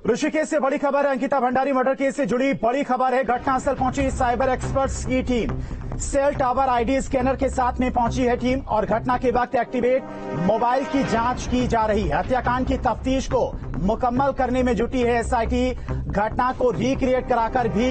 ऋषिकेश से बड़ी खबर है। अंकिता भंडारी मर्डर केस से जुड़ी बड़ी खबर है। घटनास्थल पहुंची साइबर एक्सपर्ट्स की team. Cell tower ID scanner के साथ में पहुंची है टीम और घटना के वक्त एक्टिवेट मोबाइल की जांच की जा रही है। हत्याकांड की तफ्तीश को मुकम्मल करने में जुटी है एसआईटी। घटना को रिक्रिएट कराकर भी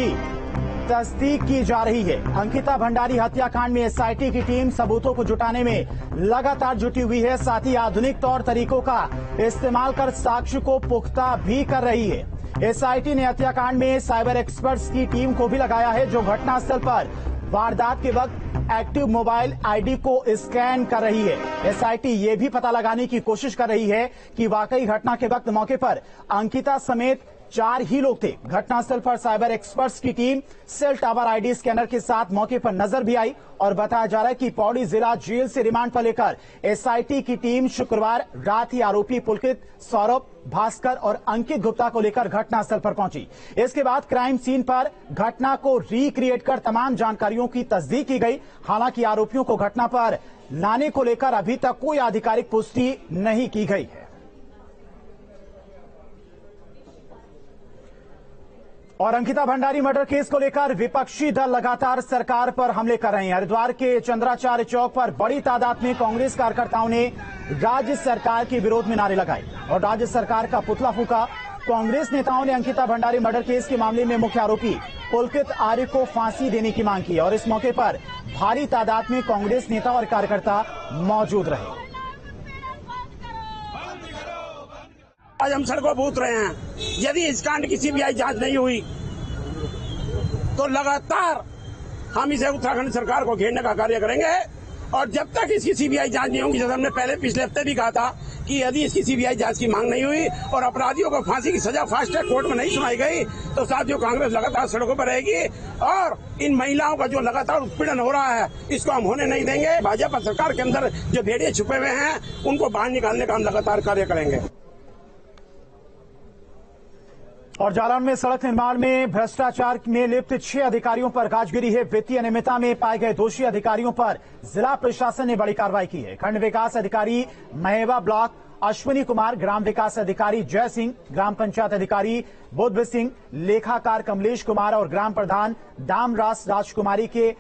तस्दीक की जा रही है। अंकिता भंडारी हत्याकांड में एसआईटी की टीम सबूतों को जुटाने में लगातार जुटी हुई है। साथ ही आधुनिक तौर तरीकों का इस्तेमाल कर साक्ष्य को पुख्ता भी कर रही है। एसआईटी ने हत्याकांड में साइबर एक्सपर्ट्स की टीम को भी लगाया है, जो घटनास्थल पर वारदात के वक्त एक्टिव मोबाइल आईडी को स्कैन कर रही है। एसआईटी ये भी पता लगाने की कोशिश कर रही है कि वाकई घटना के वक्त मौके पर अंकिता समेत 4 ही लोग थे। घटनास्थल पर साइबर एक्सपर्ट्स की team cell tower ID scanner के साथ मौके पर नजर भी आई और बताया जा रहा है कि पौड़ी जिला जेल से रिमांड पर लेकर एसआईटी की टीम शुक्रवार रात ही आरोपी पुलकित, सौरभ, भास्कर और अंकित गुप्ता को लेकर घटनास्थल पर पहुंची। इसके बाद क्राइम सीन पर घटना को रिक्रिएट कर तमाम जानकारियों की तस्दीक की गई। हालांकि आरोपियों को घटना पर लाने को लेकर अभी तक कोई आधिकारिक पुष्टि नहीं की गई है। और अंकिता भंडारी मर्डर केस को लेकर विपक्षी दल लगातार सरकार पर हमले कर रहे हैं। हरिद्वार के चंद्राचार्य चौक पर बड़ी तादाद में कांग्रेस कार्यकर्ताओं ने राज्य सरकार के विरोध में नारे लगाए और राज्य सरकार का पुतला फूंका। कांग्रेस नेताओं ने अंकिता भंडारी मर्डर केस के मामले में मुख्य आरोपी पुलकित आर्य को फांसी देने की मांग की और इस मौके पर भारी तादाद में कांग्रेस नेता और कार्यकर्ता मौजूद रहे। आज हम सड़कों पर उतरे हैं। यदि इस कांड की सीबीआई जांच नहीं हुई तो लगातार हम इसे उत्तराखंड सरकार को घेरने का कार्य करेंगे और जब तक इसकी सीबीआई जांच नहीं होगी, जैसे हमने पहले पिछले हफ्ते भी कहा था कि यदि इसकी सीबीआई जांच की मांग नहीं हुई और अपराधियों को फांसी की सजा फास्ट ट्रैक कोर्ट में नहीं सुनाई गई तो साथियों कांग्रेस लगातार सड़कों पर रहेगी और इन महिलाओं का जो लगातार उत्पीड़न हो रहा है इसको हम होने नहीं देंगे। भाजपा सरकार के अंदर जो भेड़िए छुपे हुए हैं उनको बाहर निकालने का हम लगातार कार्य करेंगे। और जालौन में सड़क निर्माण में भ्रष्टाचार में लिप्त 6 अधिकारियों पर गाज गिरी है। वित्तीय अनियमितता में पाए गए दोषी अधिकारियों पर जिला प्रशासन ने बड़ी कार्रवाई की है। खंड विकास अधिकारी महेवा ब्लॉक अश्विनी कुमार, ग्राम विकास अधिकारी जय सिंह, ग्राम पंचायत अधिकारी बुद्ध सिंह, लेखाकार कमलेश कुमार और ग्राम प्रधान दामरास राजकुमारी के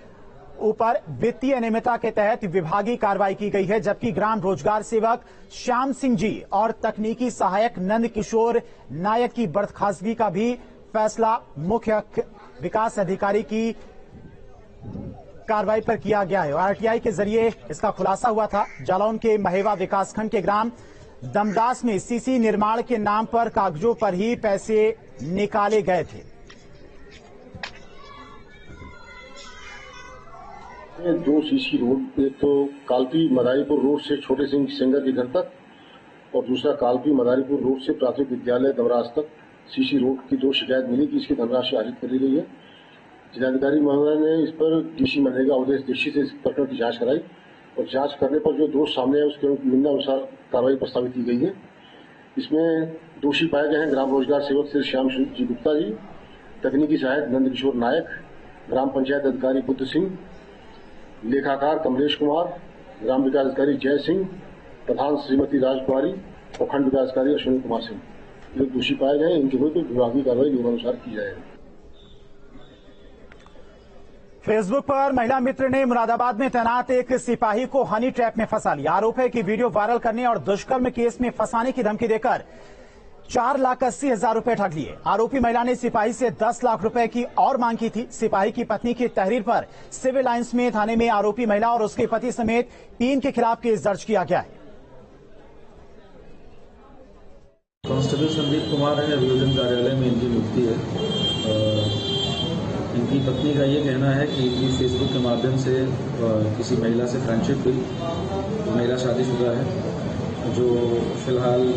ऊपर वित्तीय अनियमितता के तहत विभागीय कार्रवाई की गई है। जबकि ग्राम रोजगार सेवक श्याम सिंह जी और तकनीकी सहायक नंद किशोर नायक की बर्खास्तगी का भी फैसला मुख्य विकास अधिकारी की कार्रवाई पर किया गया है और आरटीआई के जरिए इसका खुलासा हुआ था। जालौन के महेवा विकासखंड के ग्राम दमदास में सीसी निर्माण के नाम पर कागजों पर ही पैसे निकाले गए थे। दो सीसी रोड, एक तो कालपी मदारीपुर रोड से छोटे सिंह सेंगर के घर तक और दूसरा कालपी मदारीपुर रोड से प्राथमिक विद्यालय दमराज तक सीसी रोड की 2 शिकायत मिली कि इसकी धनराशि अर्जित कर ली गई है। जिलाधिकारी महोदय ने इस पर डीसी मनरेगा उद्देश्य दृष्टि से इस प्रकरण की जांच कराई और जांच करने पर जो दोष सामने आए उसके निम्नानुसार कार्रवाई प्रस्तावित की गई है। इसमें दोषी पाए गए हैं ग्राम रोजगार सेवक श्री श्याम जी गुप्ता जी, तकनीकी सहायक नंद किशोर नायक, ग्राम पंचायत अधिकारी बुद्ध सिंह, लेखाकार कमलेश कुमार, ग्राम विकास अधिकारी जय सिंह, प्रधान श्रीमती राजकुमारी और खंड विकास अधिकारी अश्विनी कुमार सिंह। जो दोषी पाए गए इनके विरुद्ध विभागीय कार्रवाई नियमानुसार की जाएगी। फेसबुक पर महिला मित्र ने मुरादाबाद में तैनात एक सिपाही को हनी ट्रैप में फंसा लिया। आरोप है कि वीडियो वायरल करने और दुष्कर्म केस में फंसाने की धमकी देकर 4,80,000 रुपए ठग लिए। आरोपी महिला ने सिपाही से 10 लाख रुपए की और मांग की थी। सिपाही की पत्नी की तहरीर पर सिविल लाइंस में थाने में आरोपी महिला और उसके पति समेत 3 के खिलाफ केस दर्ज किया गया है। कांस्टेबल संदीप कुमार है, अभियोजन कार्यालय में इनकी नियुक्ति है। इनकी पत्नी का ये कहना है कि इनकी फेसबुक के माध्यम से किसी महिला से फ्रेंडशिप हुई। महिला शादीशुदा है जो फिलहाल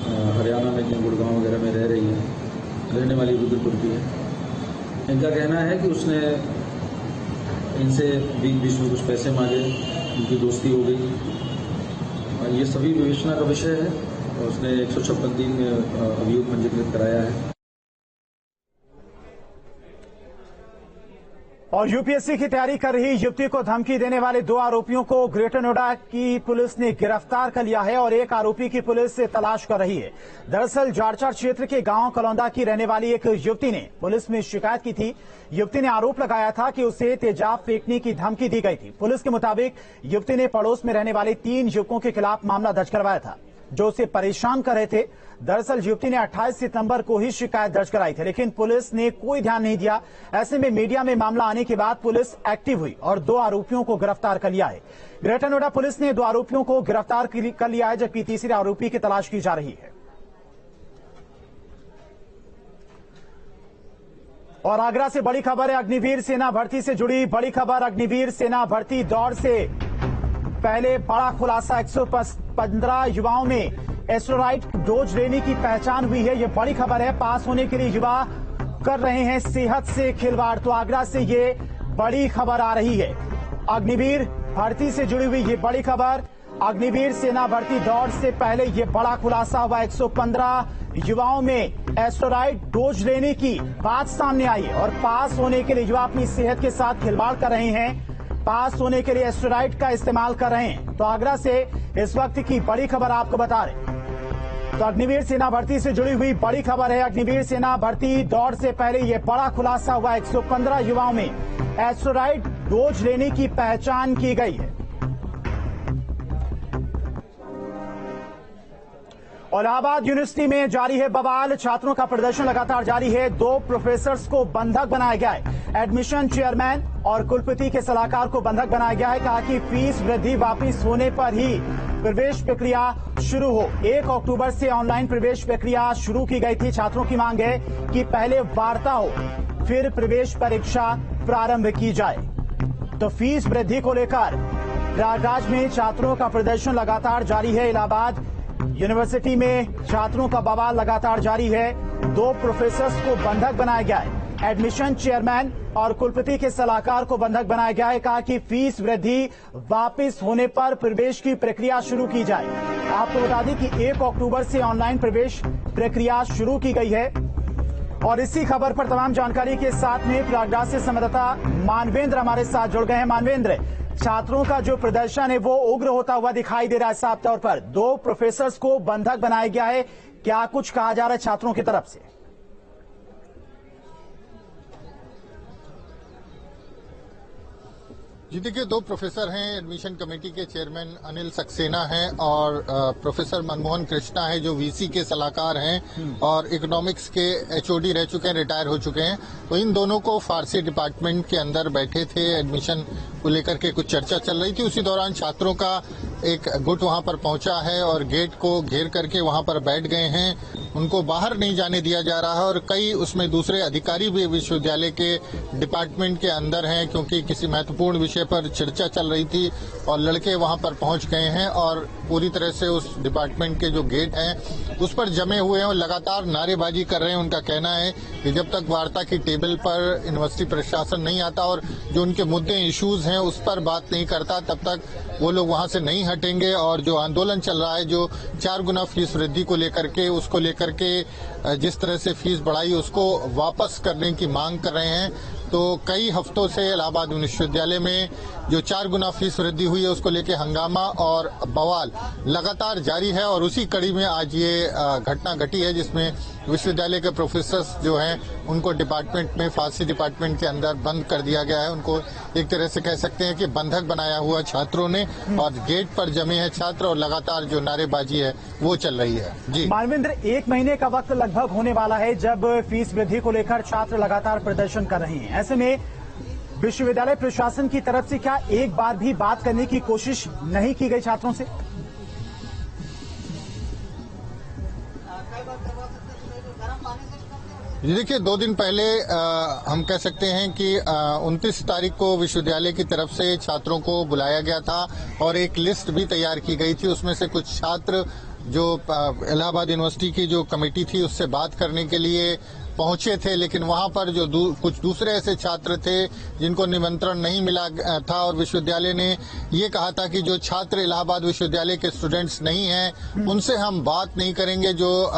हरियाणा में गुड़गांव वगैरह में रह रही है, रहने वाली रुद्रपुर की है। इनका कहना है कि उसने इनसे बीच में कुछ पैसे मांगे, इनकी दोस्ती हो गई और ये सभी विवेचना का विषय है और उसने 156(3) में अभियोग पंजीकृत कराया है। और यूपीएससी की तैयारी कर रही युवती को धमकी देने वाले 2 आरोपियों को ग्रेटर नोएडा की पुलिस ने गिरफ्तार कर लिया है और एक आरोपी की पुलिस से तलाश कर रही है। दरअसल जाड़चार क्षेत्र के गांव कलौंदा की रहने वाली एक युवती ने पुलिस में शिकायत की थी। युवती ने आरोप लगाया था कि उसे तेजाब फेंकने की धमकी दी गई थी। पुलिस के मुताबिक युवती ने पड़ोस में रहने वाले 3 युवकों के खिलाफ मामला दर्ज करवाया था जो उसे परेशान कर रहे थे। दरअसल युवती ने 28 सितंबर को ही शिकायत दर्ज कराई थी, लेकिन पुलिस ने कोई ध्यान नहीं दिया। ऐसे में मीडिया में मामला आने के बाद पुलिस एक्टिव हुई और 2 आरोपियों को गिरफ्तार कर लिया है। ग्रेटर नोएडा पुलिस ने 2 आरोपियों को गिरफ्तार कर लिया है, जबकि तीसरे आरोपी की तलाश की जा रही है। और आगरा से बड़ी खबर है, अग्निवीर सेना भर्ती से जुड़ी बड़ी खबर। अग्निवीर सेना भर्ती दौड़ से पहले बड़ा खुलासा, 115 युवाओं में एस्टेरॉइड डोज लेने की पहचान हुई है। ये बड़ी खबर है। पास होने के लिए युवा कर रहे हैं सेहत से खिलवाड़। तो आगरा से ये बड़ी खबर आ रही है। अग्निवीर भर्ती से जुड़ी हुई ये बड़ी खबर। अग्निवीर सेना भर्ती दौड़ से पहले ये बड़ा खुलासा हुआ। 115 युवाओं में एस्टेरॉइड डोज लेने की बात सामने आई है और पास होने के लिए युवा अपनी सेहत के साथ खिलवाड़ कर रहे हैं। पास होने के लिए एस्टेरॉइड का इस्तेमाल कर रहे हैं। तो आगरा से इस वक्त की बड़ी खबर आपको बता रहे। तो अग्निवीर सेना भर्ती से जुड़ी हुई बड़ी खबर है। अग्निवीर सेना भर्ती दौड़ से पहले यह बड़ा खुलासा हुआ। 115 युवाओं में एस्टेरॉइड डोज लेने की पहचान की गई है। इलाहाबाद यूनिवर्सिटी में जारी है बवाल। छात्रों का प्रदर्शन लगातार जारी है। 2 प्रोफेसर्स को बंधक बनाया गया है। एडमिशन चेयरमैन और कुलपति के सलाहकार को बंधक बनाया गया है। कहा कि फीस वृद्धि वापस होने पर ही प्रवेश प्रक्रिया शुरू हो। 1 अक्टूबर से ऑनलाइन प्रवेश प्रक्रिया शुरू की गई थी। छात्रों की मांग है कि पहले वार्ता हो, फिर प्रवेश परीक्षा प्रारंभ की जाए। तो फीस वृद्धि को लेकर प्रयागराज में छात्रों का प्रदर्शन लगातार जारी है। इलाहाबाद यूनिवर्सिटी में छात्रों का बवाल लगातार जारी है। 2 प्रोफेसर्स को बंधक बनाया गया है। एडमिशन चेयरमैन और कुलपति के सलाहकार को बंधक बनाया गया है। कहा कि फीस वृद्धि वापस होने पर प्रवेश की प्रक्रिया शुरू की जाए। आपको बता दें कि 1 अक्टूबर से ऑनलाइन प्रवेश प्रक्रिया शुरू की गई है। और इसी खबर पर तमाम जानकारी के साथ में प्रयागराज से संवाददाता मानवेंद्र हमारे साथ जुड़ गए हैं। मानवेंद्र, छात्रों का जो प्रदर्शन है वो उग्र होता हुआ दिखाई दे रहा है। साफ तौर पर 2 प्रोफेसर्स को बंधक बनाया गया है। क्या कुछ कहा जा रहा है छात्रों की तरफ से? जी देखिए, 2 प्रोफेसर हैं। एडमिशन कमेटी के चेयरमैन अनिल सक्सेना हैं और प्रोफेसर मनमोहन कृष्णा है जो वीसी के सलाहकार हैं और इकोनॉमिक्स के एचओडी रह चुके हैं, रिटायर हो चुके हैं। तो इन दोनों को फारसी डिपार्टमेंट के अंदर बैठे थे, एडमिशन को लेकर के कुछ चर्चा चल रही थी। उसी दौरान छात्रों का एक गुट वहां पर पहुंचा है और गेट को घेर करके वहां पर बैठ गए हैं। उनको बाहर नहीं जाने दिया जा रहा है और कई उसमें दूसरे अधिकारी भी विश्वविद्यालय के डिपार्टमेंट के अंदर हैं, क्योंकि किसी महत्वपूर्ण विषय पर चर्चा चल रही थी और लड़के वहां पर पहुंच गए हैं और पूरी तरह से उस डिपार्टमेंट के जो गेट हैं उस पर जमे हुए हैं और लगातार नारेबाजी कर रहे हैं। उनका कहना है कि जब तक वार्ता की टेबल पर यूनिवर्सिटी प्रशासन नहीं आता और जो उनके मुद्दे इश्यूज हैं उस पर बात नहीं करता, तब तक वो लोग वहां से नहीं हटेंगे। और जो आंदोलन चल रहा है, जो 4 गुना फीस वृद्धि को लेकर के, उसको लेकर के जिस तरह से फीस बढ़ाई उसको वापस करने की मांग कर रहे हैं। तो कई हफ्तों से इलाहाबाद विश्वविद्यालय में जो 4 गुना फीस वृद्धि हुई है उसको लेकर हंगामा और बवाल लगातार जारी है। और उसी कड़ी में आज ये घटना घटी है जिसमें विश्वविद्यालय के प्रोफेसर्स जो हैं उनको डिपार्टमेंट में, फारसी डिपार्टमेंट के अंदर बंद कर दिया गया है। उनको एक तरह से कह सकते हैं कि बंधक बनाया हुआ छात्रों ने और गेट पर जमे हैं छात्र और लगातार जो नारेबाजी है वो चल रही है। जी मानवेंद्र, 1 महीने का वक्त लगभग होने वाला है जब फीस वृद्धि को लेकर छात्र लगातार प्रदर्शन कर रहे हैं। ऐसे में विश्वविद्यालय प्रशासन की तरफ से क्या एक बार भी बात करने की कोशिश नहीं की गई छात्रों से? देखिए, 2 दिन पहले हम कह सकते हैं कि 29 तारीख को विश्वविद्यालय की तरफ से छात्रों को बुलाया गया था और एक लिस्ट भी तैयार की गई थी। उसमें से कुछ छात्र जो इलाहाबाद यूनिवर्सिटी की जो कमेटी थी उससे बात करने के लिए पहुंचे थे, लेकिन वहां पर जो कुछ दूसरे ऐसे छात्र थे जिनको निमंत्रण नहीं मिला था और विश्वविद्यालय ने ये कहा था कि जो छात्र इलाहाबाद विश्वविद्यालय के स्टूडेंट्स नहीं हैं उनसे हम बात नहीं करेंगे, जो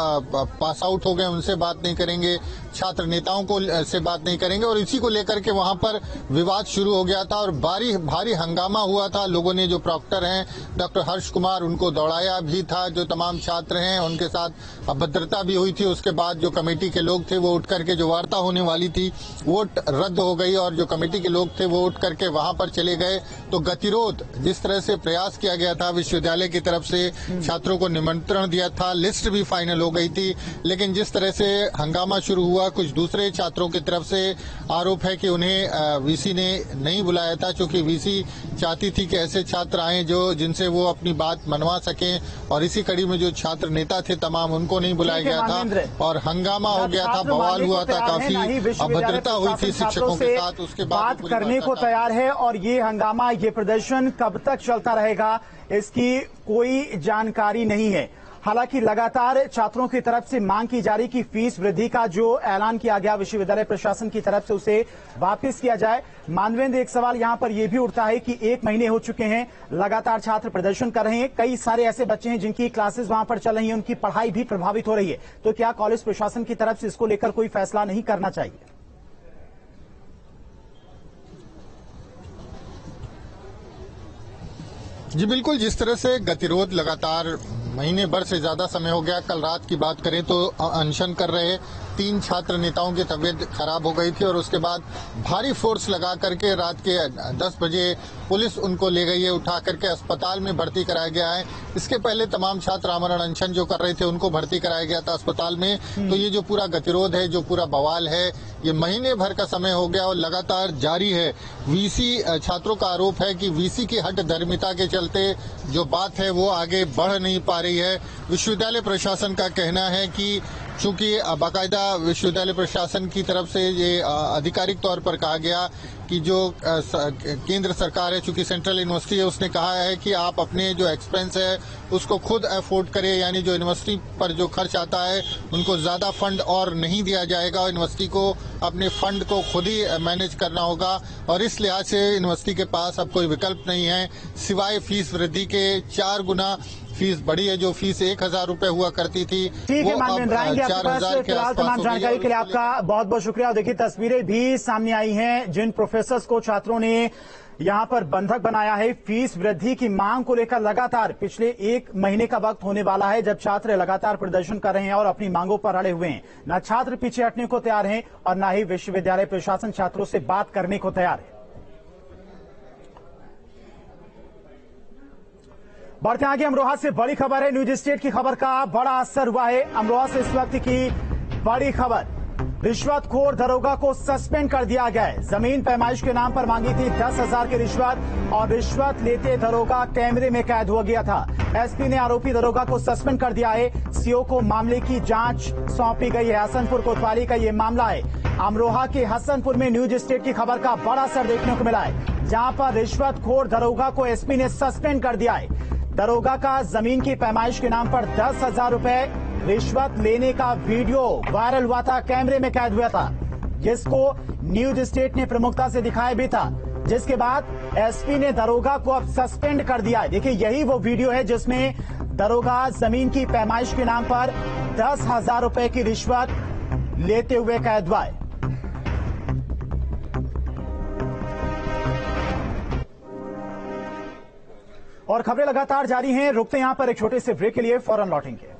पास आउट हो गए उनसे बात नहीं करेंगे, छात्र नेताओं को से बात नहीं करेंगे। और इसी को लेकर के वहां पर विवाद शुरू हो गया था और भारी हंगामा हुआ था। लोगों ने, जो प्रॉक्टर हैं डॉक्टर हर्ष कुमार, उनको दौड़ाया भी था। जो तमाम छात्र हैं उनके साथ अभद्रता भी हुई थी। उसके बाद जो कमेटी के लोग थे वो उठ करके, जो वार्ता होने वाली थी वो रद्द हो गई और जो कमेटी के लोग थे वो उठ करके वहां पर चले गए। तो गतिरोध, जिस तरह से प्रयास किया गया था विश्वविद्यालय की तरफ से, छात्रों को निमंत्रण दिया था, लिस्ट भी फाइनल हो गई थी, लेकिन जिस तरह से हंगामा शुरू हुआ, कुछ दूसरे छात्रों की तरफ से आरोप है कि उन्हें वीसी ने नहीं बुलाया था, क्योंकि वीसी चाहती थी कि ऐसे छात्र आए जिनसे वो अपनी बात मनवा सकें, और इसी कड़ी में जो छात्र नेता थे तमाम उनको नहीं बुलाया गया था और हंगामा हो गया था, बवाल हुआ था, काफी अभद्रता हुई थी शिक्षकों के साथ। उसके बाद बात करने को तैयार है और ये हंगामा, ये प्रदर्शन कब तक चलता रहेगा इसकी कोई जानकारी नहीं है। हालांकि लगातार छात्रों की तरफ से मांग की जा रही कि फीस वृद्धि का जो ऐलान किया गया विश्वविद्यालय प्रशासन की तरफ से उसे वापस किया जाए। मानवेंद्र, एक सवाल यहां पर यह भी उठता है कि 1 महीने हो चुके हैं, लगातार छात्र प्रदर्शन कर रहे हैं, कई सारे ऐसे बच्चे हैं जिनकी क्लासेस वहां पर चल रही हैं, उनकी पढ़ाई भी प्रभावित हो रही है, तो क्या कॉलेज प्रशासन की तरफ से इसको लेकर कोई फैसला नहीं करना चाहिए? जी बिल्कुल, जिस तरह से गतिरोध लगातार महीने भर से ज्यादा समय हो गया, कल रात की बात करें तो अनशन कर रहे 3 छात्र नेताओं की तबीयत खराब हो गई थी और उसके बाद भारी फोर्स लगा करके रात के 10 बजे पुलिस उनको ले गई है, उठा करके अस्पताल में भर्ती कराया गया है। इसके पहले तमाम छात्र आमरण अनशन जो कर रहे थे उनको भर्ती कराया गया था अस्पताल में। तो ये जो पूरा गतिरोध है, जो पूरा बवाल है, ये महीने भर का समय हो गया और लगातार जारी है। वीसी, छात्रों का आरोप है कि वीसी की हठ धर्मिता के चलते जो बात है वो आगे बढ़ नहीं पा रही है। विश्वविद्यालय प्रशासन का कहना है कि चूंकि बाकायदा विश्वविद्यालय प्रशासन की तरफ से ये आधिकारिक तौर पर कहा गया कि जो केंद्र सरकार है, चूंकि सेंट्रल यूनिवर्सिटी है, उसने कहा है कि आप अपने जो एक्सपेंस है उसको खुद अफोर्ड करें, यानी जो यूनिवर्सिटी पर जो खर्च आता है उनको ज्यादा फंड और नहीं दिया जाएगा। यूनिवर्सिटी को अपने फंड को खुद ही मैनेज करना होगा और इस लिहाज से यूनिवर्सिटी के पास अब कोई विकल्प नहीं है सिवाय फीस वृद्धि के। 4 गुना फीस बढ़ी है, जो फीस 1000 रुपए हुआ करती थी ठीक है, मानवेंद्र आएंगे आपके पास। फिलहाल तमाम जानकारी के लिए आपका बहुत बहुत शुक्रिया। देखिए, तस्वीरें भी सामने आई हैं जिन प्रोफेसर्स को छात्रों ने यहां पर बंधक बनाया है। फीस वृद्धि की मांग को लेकर लगातार पिछले 1 महीने का वक्त होने वाला है जब छात्र लगातार प्रदर्शन कर रहे हैं और अपनी मांगों पर अड़े हुए हैं। न छात्र पीछे हटने को तैयार हैं और न ही विश्वविद्यालय प्रशासन छात्रों से बात करने को तैयार है। बढ़ते आगे, अमरोहा से बड़ी खबर है। न्यूज स्टेट की खबर का बड़ा असर हुआ है। अमरोहा से इस वक्त की बड़ी खबर, रिश्वतखोर दरोगा को सस्पेंड कर दिया गया है। जमीन पैमाइश के नाम पर मांगी थी 10,000 की रिश्वत और रिश्वत लेते दरोगा कैमरे में कैद हो गया था। एसपी ने आरोपी दरोगा को सस्पेंड कर दिया है। सीओ को मामले की जांच सौंपी गई है। हसनपुर कोतवाली का ये मामला है। अमरोहा के हसनपुर में न्यूज स्टेट की खबर का बड़ा असर देखने को मिला है, जहां पर रिश्वतखोर दरोगा को एसपी ने सस्पेंड कर दिया है। दरोगा का जमीन की पैमाइश के नाम पर 10,000 रुपए रिश्वत लेने का वीडियो वायरल हुआ था, कैमरे में कैद हुआ था, जिसको न्यूज स्टेट ने प्रमुखता से दिखाया भी था, जिसके बाद एसपी ने दरोगा को अब सस्पेंड कर दिया है। देखिए, यही वो वीडियो है जिसमें दरोगा जमीन की पैमाइश के नाम पर 10,000 रुपए की रिश्वत लेते हुए कैद हुआ है। और खबरें लगातार जारी हैं। रुकते हैं यहां पर एक छोटे से ब्रेक के लिए, फौरन लौटेंगे।